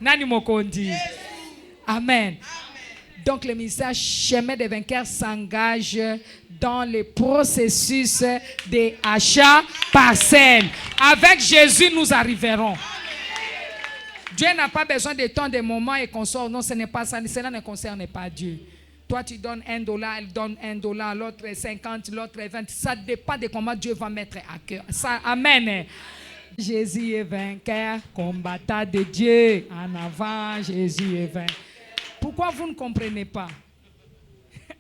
Nani mokondi. Amen. Donc le ministère Chemin des vainqueurs s'engage dans le processus des achats parcelles. Avec Jésus, nous arriverons. Dieu n'a pas besoin de temps, de moments et qu'on sort. Non, ce n'est pas ça. Cela ne concerne pas Dieu. Toi, tu donnes $1, elle donne $1, l'autre 50, l'autre 20. Ça dépend de comment Dieu va mettre à cœur. Ça, amen. Jésus est vainqueur, combattant de Dieu. En avant, Jésus est vainqueur. Pourquoi vous ne comprenez pas?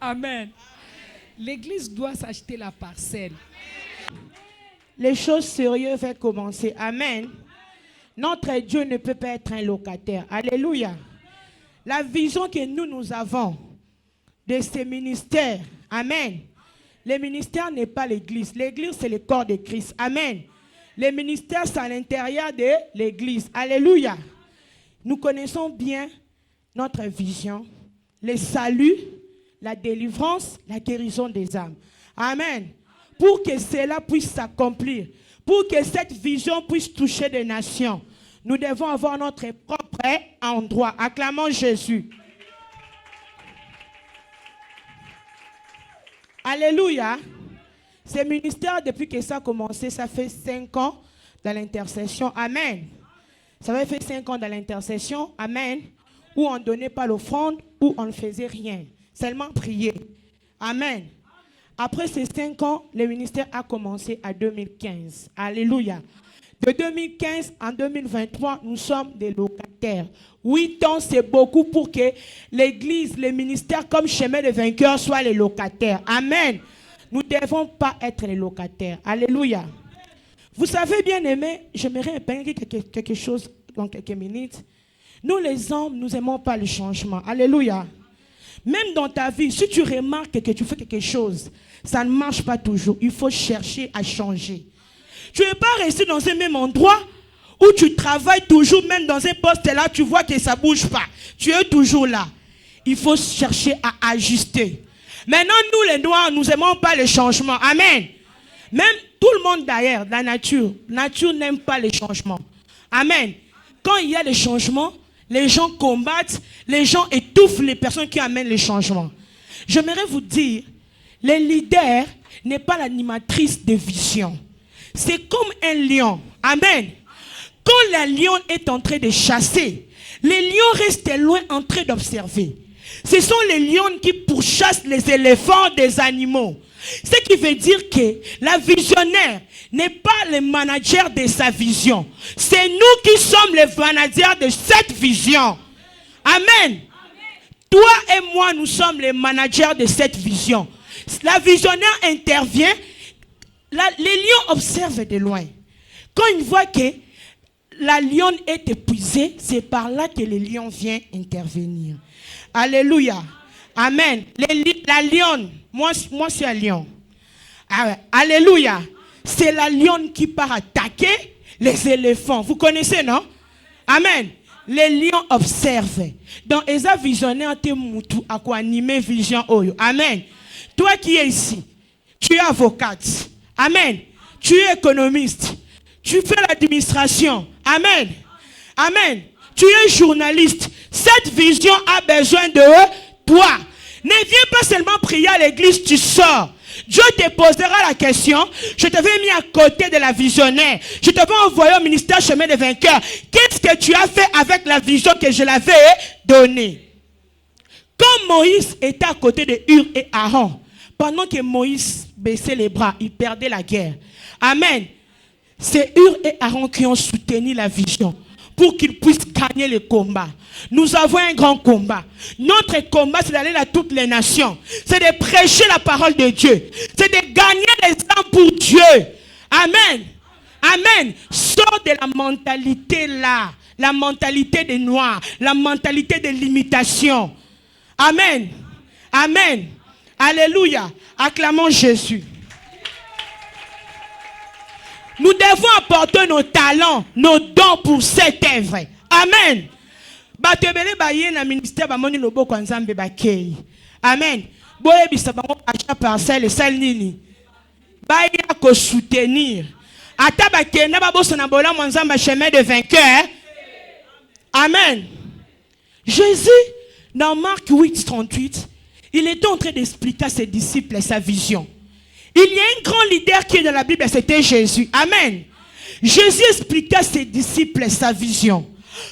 Amen. L'église doit s'acheter la parcelle. Les choses sérieuses vont commencer. Amen. Notre Dieu ne peut pas être un locataire. Alléluia. La vision que nous avons de ces ministères. Amen. Le ministère n'est pas l'église. L'église, c'est le corps de Christ. Amen. Les ministères, c'est à l'intérieur de l'église. Alléluia. Nous connaissons bien notre vision, le salut, la délivrance, la guérison des âmes. Amen. Pour que cela puisse s'accomplir, pour que cette vision puisse toucher des nations, nous devons avoir notre propre endroit. Acclamons Jésus. Alléluia. Ce ministère, depuis que ça a commencé, ça fait 5 ans dans l'intercession. Amen. Ça fait 5 ans dans l'intercession. Amen. Où on ne donnait pas l'offrande, où on ne faisait rien. Seulement prier. Amen. Après ces 5 ans, le ministère a commencé en 2015. Alléluia. De 2015 en 2023, nous sommes des locataires. 8 ans, c'est beaucoup pour que l'église, les ministères comme Chemin des vainqueurs soient les locataires. Amen. Nous ne devons pas être les locataires. Alléluia. Vous savez, bien aimé, j'aimerais parler quelque chose dans quelques minutes. Nous, les hommes, nous n'aimons pas le changement. Alléluia. Même dans ta vie, si tu remarques que tu fais quelque chose, ça ne marche pas toujours. Il faut chercher à changer. Tu ne veux pas rester dans un même endroit où tu travailles toujours, même dans un poste là, tu vois que ça ne bouge pas. Tu es toujours là. Il faut chercher à ajuster. Maintenant, nous, les Noirs, nous n'aimons pas le changement. Amen. Même tout le monde d'ailleurs, la nature n'aime pas les changements. Amen. Quand il y a les changements, les gens combattent, les gens étouffent les personnes qui amènent les changements. J'aimerais vous dire, le leader n'est pas l'animatrice de vision. C'est comme un lion. Amen. Quand le lion est en train de chasser, les lions restent loin en train d'observer. Ce sont les lions qui pourchassent les éléphants des animaux. Ce qui veut dire que la visionnaire n'est pas le manager de sa vision. C'est nous qui sommes les managers de cette vision. Amen. Toi et moi, nous sommes les managers de cette vision. La visionnaire intervient. Les lions observent de loin. Quand ils voient que la lionne est épuisée, c'est par là que le lion vient intervenir. Alléluia. Amen. La lionne, moi je suis un lion. Alléluia. C'est la lionne qui part attaquer les éléphants. Vous connaissez, non? Amen. Les lions observent. Dans Esa visionnaire, tu as quoi animer vision oyo. Amen. Toi qui es ici, tu es avocate. Amen. Tu es économiste. Tu fais l'administration. Amen. Amen. Tu es journaliste. Cette vision a besoin de toi. Ne viens pas seulement prier à l'église, tu sors. Dieu te posera la question. Je t'avais mis à côté de la visionnaire. Je t'avais envoyé au ministère Chemin des vainqueurs. Qu'est-ce que tu as fait avec la vision que je l'avais donnée? Quand Moïse était à côté de Hur et Aaron, pendant que Moïse baissait les bras, il perdait la guerre. Amen. C'est Hur et Aaron qui ont soutenu la vision pour qu'ils puissent gagner le combat. Nous avons un grand combat. Notre combat, c'est d'aller à toutes les nations. C'est de prêcher la parole de Dieu. C'est de gagner les âmes pour Dieu. Amen. Amen. Sors de la mentalité là. La mentalité des Noirs. La mentalité de l'imitation. Amen. Amen. Alléluia. Acclamons Jésus. Nous devons apporter nos talents, nos dons pour cette œuvre. Amen. Batebele baye na ministère ba moni lobo kwa nzambe ba kei. Amen. Boye bisabango achat parcelle sal nini. Baye ko soutenir. Ata ba kenda ba boso na bola nzamba chemin de vainqueur. Amen. Jésus, dans Marc 8, 38, il était en train d'expliquer à ses disciples sa vision. Il y a un grand leader qui est dans la Bible, c'était Jésus. Amen. Jésus expliquait à ses disciples sa vision.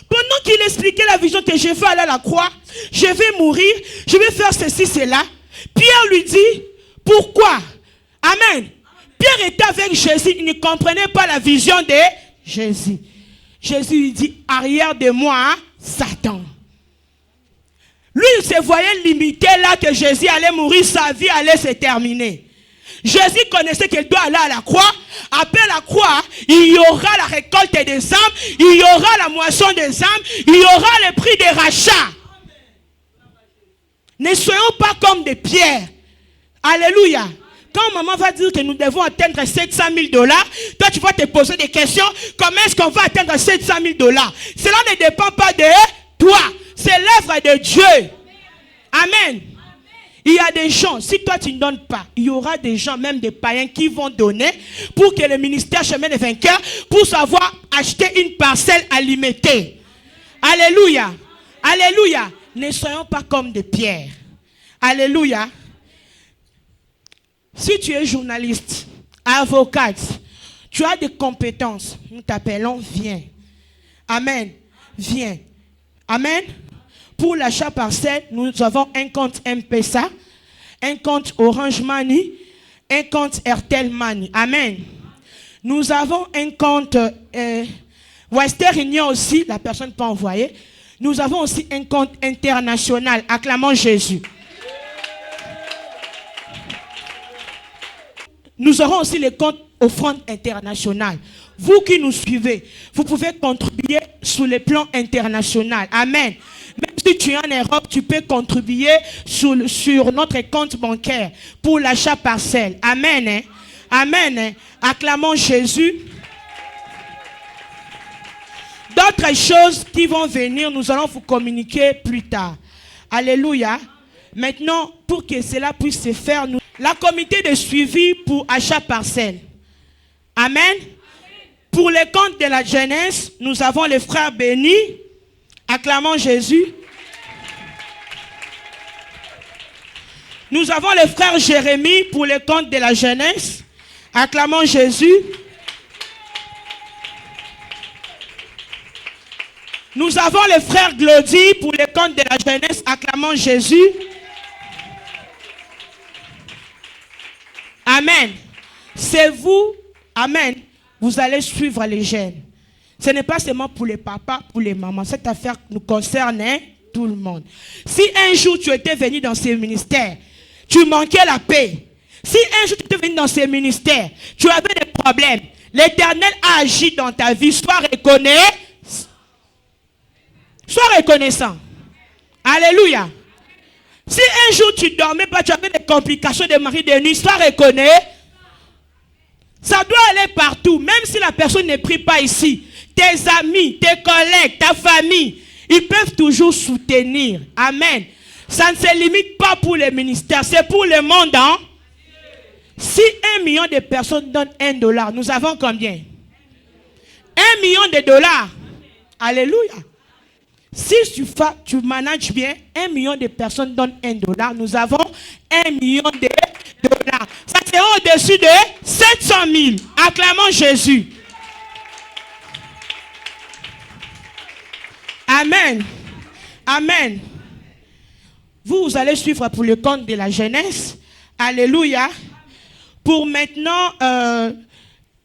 Pendant qu'il expliquait la vision que je vais aller à la croix, je vais mourir, je vais faire ceci, cela, Pierre lui dit, pourquoi? Amen. Pierre était avec Jésus, il ne comprenait pas la vision de Jésus. Jésus lui dit, arrière de moi, Satan. Lui, il se voyait limité là que Jésus allait mourir, sa vie allait se terminer. Jésus connaissait qu'il doit aller à la croix. Après la croix, il y aura la récolte des âmes, il y aura la moisson des âmes, il y aura le prix des rachats. Ne soyons pas comme des pierres. Alléluia. Quand maman va dire que nous devons atteindre 700 000 $, toi tu vas te poser des questions. Comment est-ce qu'on va atteindre 700 000 $? Cela ne dépend pas de toi. C'est l'œuvre de Dieu. Amen. Il y a des gens, si toi tu ne donnes pas, il y aura des gens, même des païens, qui vont donner pour que le ministère Chemin des Vainqueurs, pour savoir acheter une parcelle alimentée. Alléluia. Alléluia. Ne soyons pas comme des pierres. Alléluia. Si tu es journaliste, avocate, tu as des compétences, nous t'appelons, viens. Amen. Viens. Amen. Pour l'achat parcelle, nous avons un compte M-Pesa, un compte Orange Money, un compte Airtel Money. Amen. Nous avons un compte Western Union aussi, la personne peut envoyer. Nous avons aussi un compte international. Acclamons Jésus. Nous aurons aussi le compte offrande internationale. Vous qui nous suivez, vous pouvez contribuer sur le plan international. Amen. Même si tu es en Europe, tu peux contribuer sur notre compte bancaire pour l'achat parcelle. Amen. Hein? Amen. Hein? Acclamons Jésus. D'autres choses qui vont venir, nous allons vous communiquer plus tard. Alléluia. Maintenant, pour que cela puisse se faire, la comité de suivi pour achat parcelle. Amen. Pour les comptes de la jeunesse, nous avons les frères bénis. Acclamons Jésus. Nous avons les frères Jérémie pour les comptes de la jeunesse. Acclamons Jésus. Nous avons les frères Glody pour les comptes de la jeunesse. Acclamons Jésus. Amen. C'est vous, amen, vous allez suivre les jeunes. Ce n'est pas seulement pour les papas, pour les mamans. Cette affaire nous concerne tout le monde. Si un jour tu étais venu dans ces ministères, tu manquais la paix. Si un jour tu étais venu dans ces ministères, tu avais des problèmes, l'Éternel a agi dans ta vie, sois reconnaissant. Sois reconnaissant. Alléluia. Si un jour tu dormais pas, tu avais des complications de mari de nuit, sois reconnaissant. Ça doit aller partout, même si la personne ne prie pas ici. Tes amis, tes collègues, ta famille, ils peuvent toujours soutenir. Amen. Ça ne se limite pas pour les ministères, c'est pour le monde. Hein? Si 1 million de personnes donnent $1, nous avons combien? 1 million de $. Alléluia. Si tu manages bien, 1 million de personnes donnent $1, nous avons 1 million de $. Ça c'est au-dessus de 700 000. Acclamons Jésus. Amen. Amen. Vous allez suivre pour le compte de la jeunesse. Alléluia. Pour maintenant,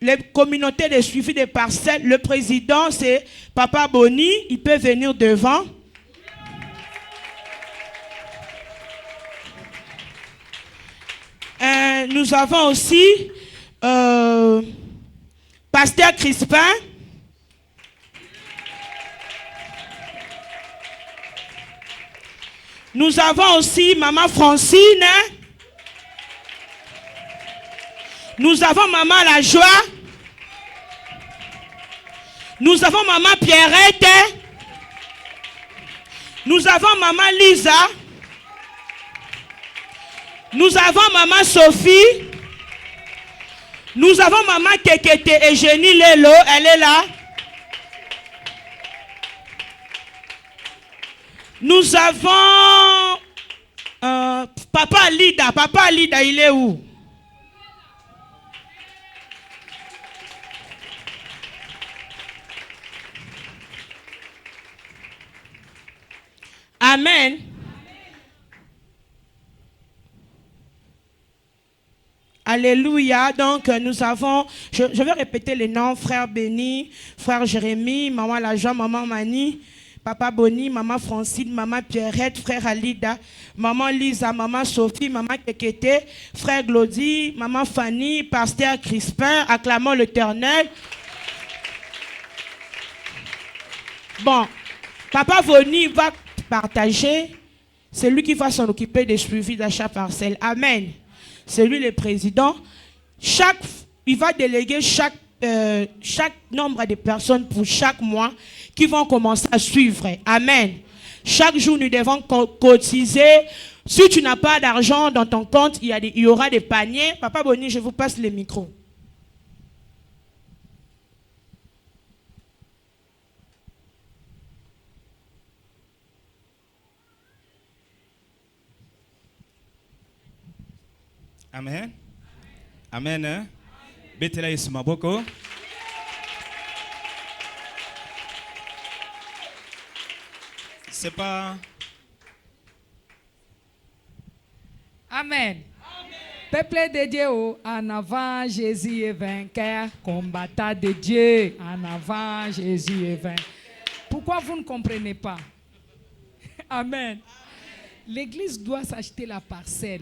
les communautés de suivi des parcelles, le président c'est Papa Boni. Il peut venir devant. Nous avons aussi Pasteur Crispin. Nous avons aussi Maman Francine. Nous avons Maman La Joie. Nous avons Maman Pierrette. Nous avons Maman Lisa. Nous avons Maman Sophie. Nous avons Maman Kekete et Jenny Lelo. Elle est là. Nous avons Papa Lida. Papa Lida, il est où? Amen. Alléluia. Donc, nous avons, je vais répéter les noms, frère Béni, frère Jérémie, maman Lajan, maman Mani, papa Boni, maman Francine, maman Pierrette, frère Alida, maman Lisa, maman Sophie, maman Kekete, frère Glody, maman Fanny, pasteur Crispin, acclamons l'Éternel. Bon, papa Boni va partager, c'est lui qui va s'en occuper des suivis d'achat parcelle. Amen. C'est lui le président. Il va déléguer chaque nombre de personnes pour chaque mois qui vont commencer à suivre. Amen. Chaque jour, nous devons cotiser. Si tu n'as pas d'argent dans ton compte, il y aura des paniers. Papa Boni, je vous passe le micro. Amen. Amen. Betela Yesu maboko. C'est pas. Amen. Peuple de Dieu, en avant, Jésus est vainqueur. Combattant de Dieu, en avant, Jésus est vainqueur. Pourquoi vous ne comprenez pas? Amen. L'église doit s'acheter la parcelle.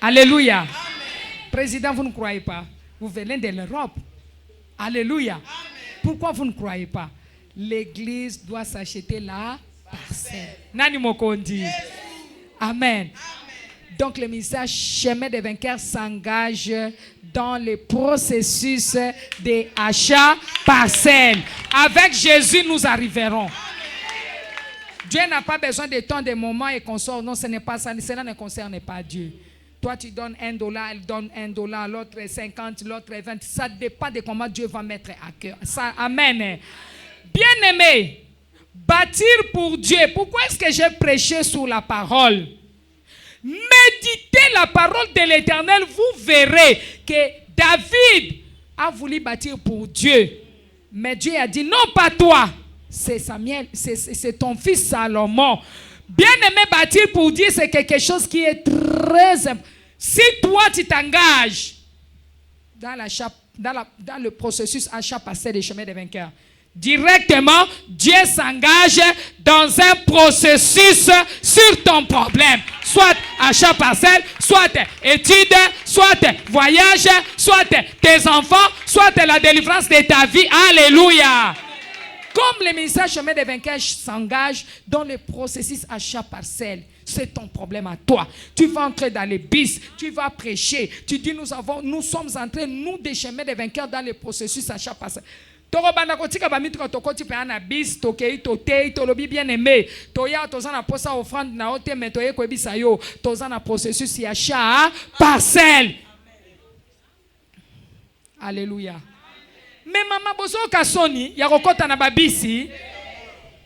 Alléluia. Amen. Président, vous ne croyez pas? Vous venez de l'Europe. Alléluia. Amen. Pourquoi vous ne croyez pas? L'église doit s'acheter la parcelle. Nani mokondi. Amen. Amen. Donc le ministère Chemin des vainqueurs s'engage dans le processus d'achat parcelle. Avec Jésus, nous arriverons. Amen. Dieu n'a pas besoin de temps, de moments et qu'on sort. Non, ce n'est pas ça. Cela ne concerne pas Dieu. Toi, tu donnes $1, elle donne $1, l'autre 50, l'autre 20. Ça dépend de comment Dieu va mettre à cœur. Ça, amen. Bien-aimé, bâtir pour Dieu. Pourquoi est-ce que j'ai prêché sur la parole? Méditez la parole de l'Éternel, vous verrez que David a voulu bâtir pour Dieu. Mais Dieu a dit, non, pas toi. C'est Samuel, c'est ton fils Salomon. Bien-aimé, bâtir pour Dieu, c'est quelque chose qui est très important. Si toi, tu t'engages dans le processus achat parcelle des chemins des vainqueurs, directement, Dieu s'engage dans un processus sur ton problème. Soit achat parcelle, soit études, soit voyage, soit tes enfants, soit la délivrance de ta vie. Alléluia. Comme le ministère Chemin des vainqueurs s'engage dans le processus achat parcelle, c'est ton problème à toi. Tu vas entrer dans les bis, tu vas prêcher. Tu dis, nous sommes entrés, nous, des chemins des vainqueurs, dans le processus achat parcelle. Torobanda kotika bamitiko tokoti pe ana bis tokei totei tolobi bien aimé. Toya tozana posa offrande na ote metoye ko ebisa yo. Tozana processus ya achat parcelle. Alléluia. Mais maman bozo kasoni ya kokota na babisi.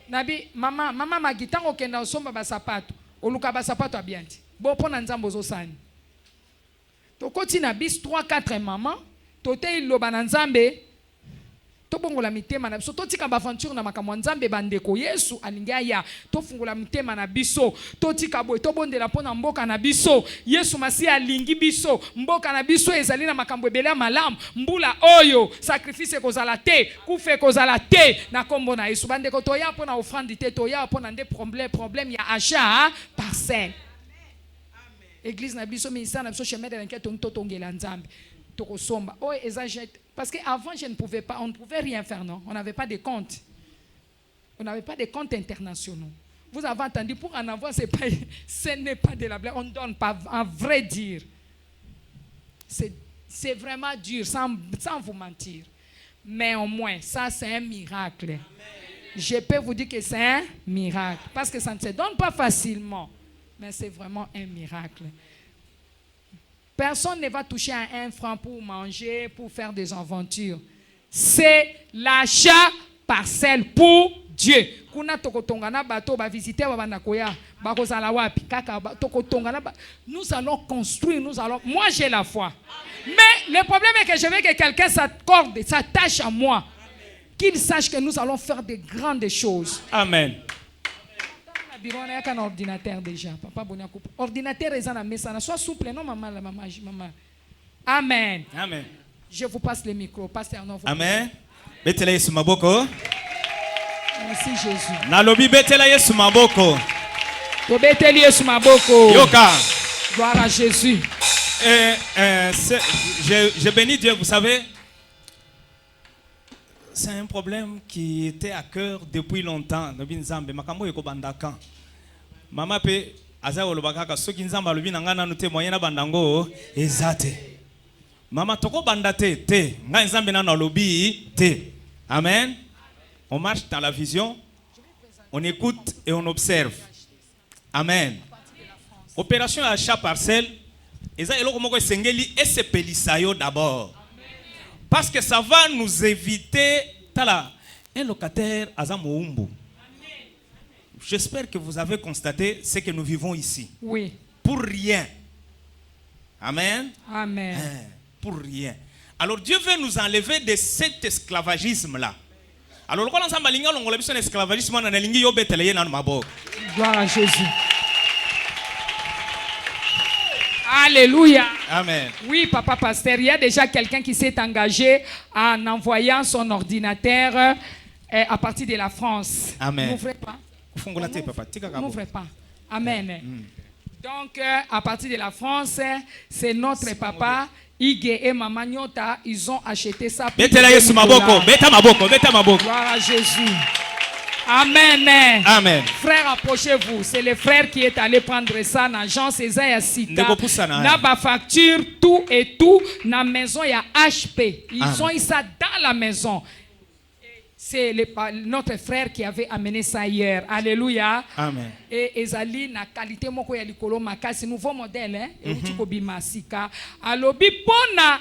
Nabi mama magita okenda osomba basapato. Oluka basapato abianti. Bo pona nzambo zo sani. Tokoti na bis 3-4 maman, totei loba na nzambe. Tobongola mitema na biso totika baventure na makamwa nzambe bandeko Yesu alingia ya tofungola mitema na biso totika boy tobondela pona mboka na biso Yesu masi alingi biso mboka na biso ezali na makambo ebele malamu mbula oyo sacrifice kozala te kufe kozala te na kombo na Yesu bandeko toya pona offrande te toya pona nde problème ya achat parcelle. Église na biso ministère na biso chemin de l'enquête totongela nzambe. Oh, parce qu'avant, on ne pouvait rien faire, non? On n'avait pas de compte. On n'avait pas de comptes internationaux. Vous avez entendu, pour en avoir, ce n'est pas de la blague. On ne donne pas, en vrai dire. C'est vraiment dur, sans vous mentir. Mais au moins, ça, c'est un miracle. Amen. Je peux vous dire que c'est un miracle. Parce que ça ne se donne pas facilement. Mais c'est vraiment un miracle. Personne ne va toucher à 1 franc pour manger, pour faire des aventures. C'est l'achat parcelle pour Dieu. Kuna tokotonga na bato ba visiter ba banda koya ba kozala wapi kaka tokotonga na nous allons construire, nous allons. Moi j'ai la foi. Mais le problème est que je veux que quelqu'un s'accorde, s'attache à moi. Qu'il sache que nous allons faire de grandes choses. Amen. On a un ordinateur déjà. Papa ordinateur est en message. Sois souple, non maman, maman. Amen. Amen. Je vous passe le micro. Pasteur, non. Amen. Betela Yesu maboko. Merci Jésus. Nalobi betela Yesu maboko. To beteli Yesu maboko. Yoka. Gloire à Jésus. Je bénis Dieu, vous savez. C'est un problème qui était à cœur depuis longtemps. Maman pe aza olobaka soki nzamba lobi na ngana nute moyen na bandango ezate. Maman toko bandate te, nga nzambe na lobi te. Amen. On marche dans la vision, on écoute et on observe. Amen. Opération achat parcelle, eza eloko moko esengeli esepelisayo d'abord. Parce que ça va nous éviter un locataire à Zamoumbu. J'espère que vous avez constaté ce que nous vivons ici. Oui. Pour rien. Amen. Amen. Pour rien. Alors Dieu veut nous enlever de cet esclavagisme-là. Alors, quand on a un esclavagisme, on a un gloire à Jésus. Alléluia. Amen. Oui, papa pasteur, il y a déjà quelqu'un qui s'est engagé en envoyant son ordinateur à partir de la France. Amen. N'ouvrez pas. N'ouvrez pas. Amen. Donc, à partir de la France, c'est notre papa, Ige et Maman Nyota, ils ont acheté ça. Gloire à Jésus. Amen. Amen. Frère, approchez-vous. C'est le frère qui est allé prendre ça dans Jean César et Sita. N'a pas facture, tout et tout. Dans la maison, il y a HP. Ils ont eu ça dans la maison. C'est notre frère qui avait amené ça hier. Alléluia. Amen. Et Ezali, na qualité moko ya likolo makasi, nouveau modèle, hein. Et utikobi masika. Alobi pona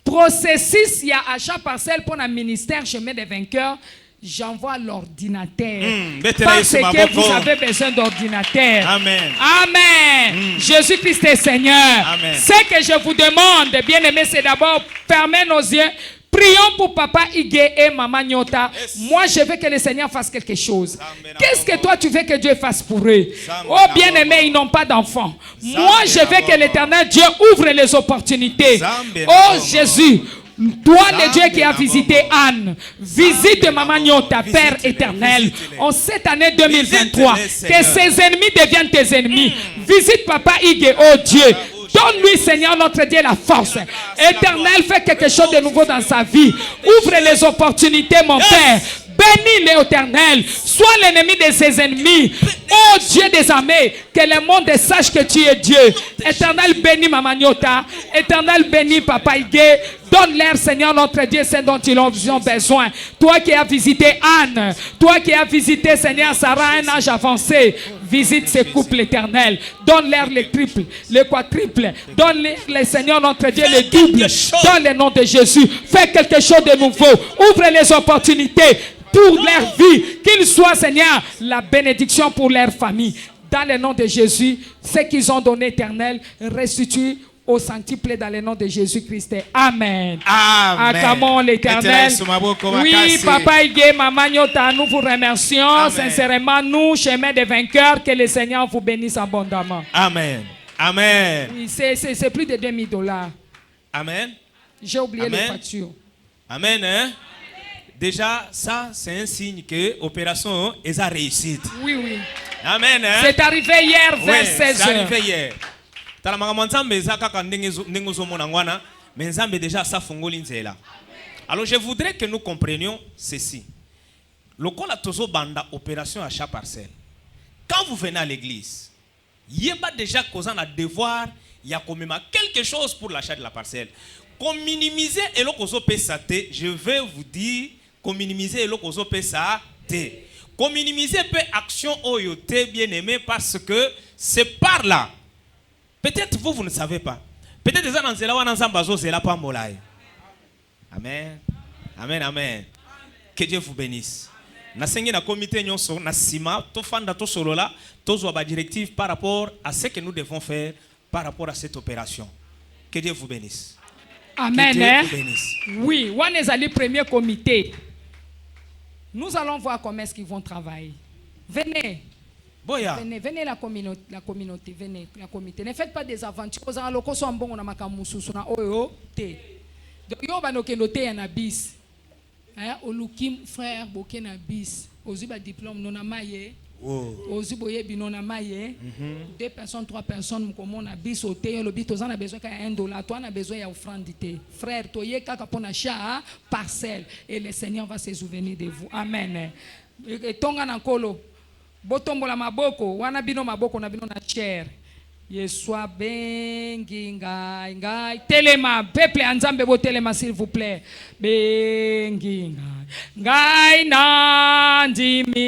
processus ya achat parcelle pour un ministère chemin des vainqueurs. J'envoie l'ordinateur. Parce que vous avez besoin d'ordinateur. Amen. Amen. Jésus-Christ est Seigneur. Amen. Ce que je vous demande, bien aimé, c'est d'abord fermer nos yeux. Prions pour papa Ige et maman Nyota. Yes. Moi, je veux que le Seigneur fasse quelque chose. Qu'est-ce que toi, tu veux que Dieu fasse pour eux? Oh, bien aimé, ils n'ont pas d'enfants. Moi, je veux que l'Éternel Dieu ouvre les opportunités. Oh, Jésus. Toi, le Dieu qui a visité Anne, visite Maman Nyota, Père éternel, en cette année 2023, que ses ennemis deviennent tes ennemis. Visite Papa Ige, oh Dieu. Donne-lui, Seigneur, notre Dieu, la force. Éternel, fais quelque chose de nouveau dans sa vie. Ouvre les opportunités, mon Père. Bénis-le, Éternel. Sois l'ennemi de ses ennemis. Oh Dieu des armées, que le monde sache que tu es Dieu. Éternel, bénis Maman Nyota. Éternel, bénis Papa Ige. Donne-leur, Seigneur, notre Dieu, ce dont ils ont besoin. Toi qui as visité Anne, toi qui as visité, Seigneur, Sarah, un âge avancé, visite ces couples éternels. Donne-leur le triple, le quadruple. Donne-leur, Seigneur, notre Dieu, le double. Dans le nom de Jésus, fais quelque chose de nouveau. Ouvre les opportunités pour leur vie. Qu'ils soient, Seigneur, la bénédiction pour leur famille. Dans le nom de Jésus, ce qu'ils ont donné éternel, restitue au centuple dans le nom de Jésus-Christ. Amen. Amen. Acclamons l'Éternel. Oui, Papa Ige, Maman Nyota, nous vous remercions. Amen. Sincèrement, nous, chemin des vainqueurs, que le Seigneur vous bénisse abondamment. Amen. Amen. Oui, c'est plus de $2000. Amen. J'ai oublié les factures. Amen. Hein? Déjà, ça, c'est un signe que l'opération est à réussite. Oui, oui. Amen. Hein? C'est arrivé hier vers 16h. C'est arrivé hier. Alors je voudrais que nous comprenions ceci. Le col a toujours banda opération achat parcelle. Quand vous venez à l'église, il y a déjà causé un devoir, il y a quand même quelque chose pour l'achat de la parcelle. Comme minimiser et le cause pesate, je vais vous dire, comme minimiser et le cause pesate. Comme minimiser peu action oyote bien aimé parce que c'est par là. Peut-être vous ne savez pas. Peut-être des gens c'est là pas molay. Amen. Amen, amen. Que Dieu vous bénisse. nasengi na comité nyonso na sima to fanda to solola tozwa ba directive par rapport à ce que nous devons faire par rapport à cette opération. Que Dieu vous bénisse. Amen. Que Dieu vous bénisse. Oui, on est allé premier comité. Nous allons voir comment est-ce qu'ils vont travailler. Venez. Boya. Venez la communauté, venez la communauté. Ne faites pas des aventures. Vous allez au son bon on a makamusu na oyo te. Donc yo ba no kenote na bis. Hein, olukim frère boké na bis. Ozu ba diplôme non na maye. Ozu boye bino na maye. 2 personnes, 3 personnes comme on a bis au te le bit on a besoin ka $1. Toi on a besoin ya offrande te. Frère, toye kaka pona cha parcelle et le Seigneur va se souvenir de vous. Amen. Et tonga na kolo. Botombola maboko, wana bino maboko na bino na chair. Yeswa bengi ngai. Telema, peuple anzambe bo telema s'il vous plaît. Bengi ngai nandimi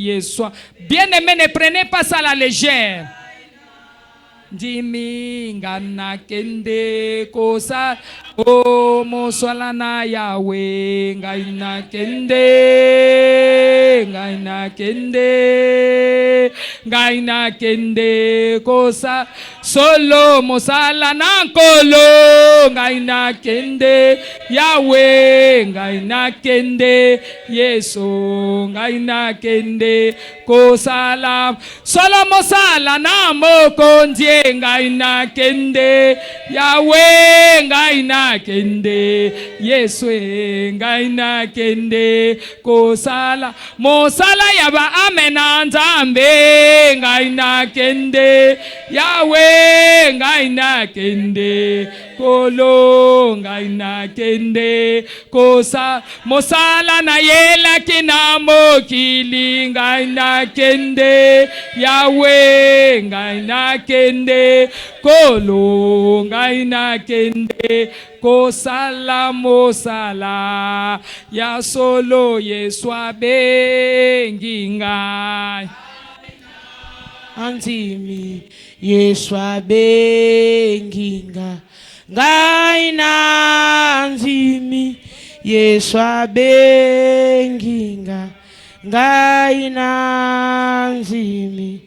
Yeswa. Bien-aimé, ne prenez pas ça à la légère. Ndimi ngana kende kosa o moswala na Yahweh ngaina kende kosa solo mosala na nkolo ngaina kende Yahweh ngaina kende Yesu ngaina kende kosala solo mosala na mokonzi ngaina kende Yahweh ngaina kende Yesu ngaina kende kosala mosala yaba amena nzambe ngaina kende Yahweh ngaina kende kolo ngaina kende kosa mosala na yela kina mokili ngaina kende Yahweh ngaina kende kolo ngaina kende kosala mosala ya solo Yeswa bengi ngai Anzimi Yeswa bengi ngai nanzimi Yeswa bengi ngai nanzimi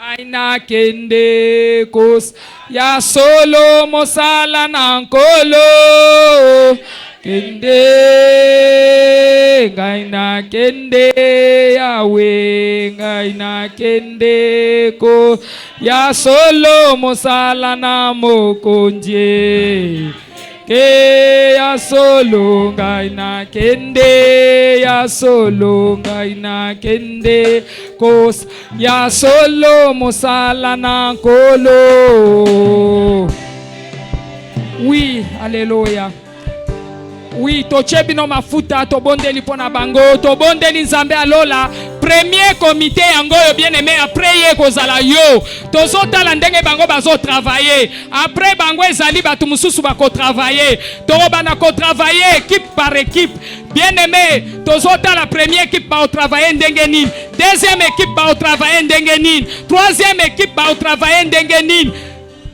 Aina kende kos ya solo mosala na nkolo kende gaina kende Yahweh gaina kende ko ya solo mosala na mokonje ke ya solo ngaina kende ya solo ngaina kende kos ya solo mosala na nkolo. Oui, alléluia. Oui, tochebi no mafuta to bondeli pona bango to bondeli nzambe alola premier comité yango yo bien aimé après ye kozala yo tozo tala ndenge bango bazo travailler après bango ezali batu mususu bako travailler to bana ko travailler équipe par équipe bien aimé tozo tala première équipe ba travailler ndenge nini deuxième équipe ba travailler ndenge nini troisième équipe ba travailler ndenge nini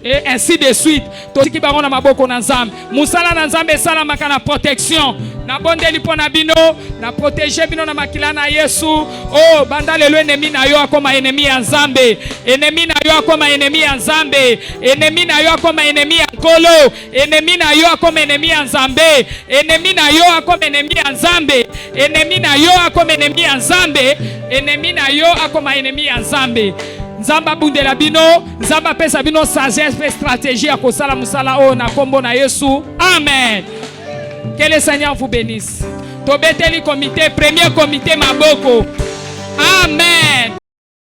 et ainsi de suite. Toziki bango na maboko na nzambe. Musala na nzambe sala makana protection. Na bondeli pona bino, na protéger bino na makila na Yesu. Oh, banda lelo ennemi na yo akoma ennemi ya nzambe. Ennemi na yo akoma ennemi ya nzambe. Ennemi na yo akoma ennemi ya nkolo. Ennemi na yo akoma ennemi ya nzambe. Ennemi na yo akoma ennemi ya nzambe. Ennemi na yo akoma ennemi ya nzambe. Ennemi na yo akoma ennemi ya nzambe. Nzamba bundela bino, nzamba pesa bino sagesse et stratégie à kosala musala o na kombo na Yesu. Amen. Que le Seigneur vous bénisse. Tobeteli comité, premier comité maboko. Amen.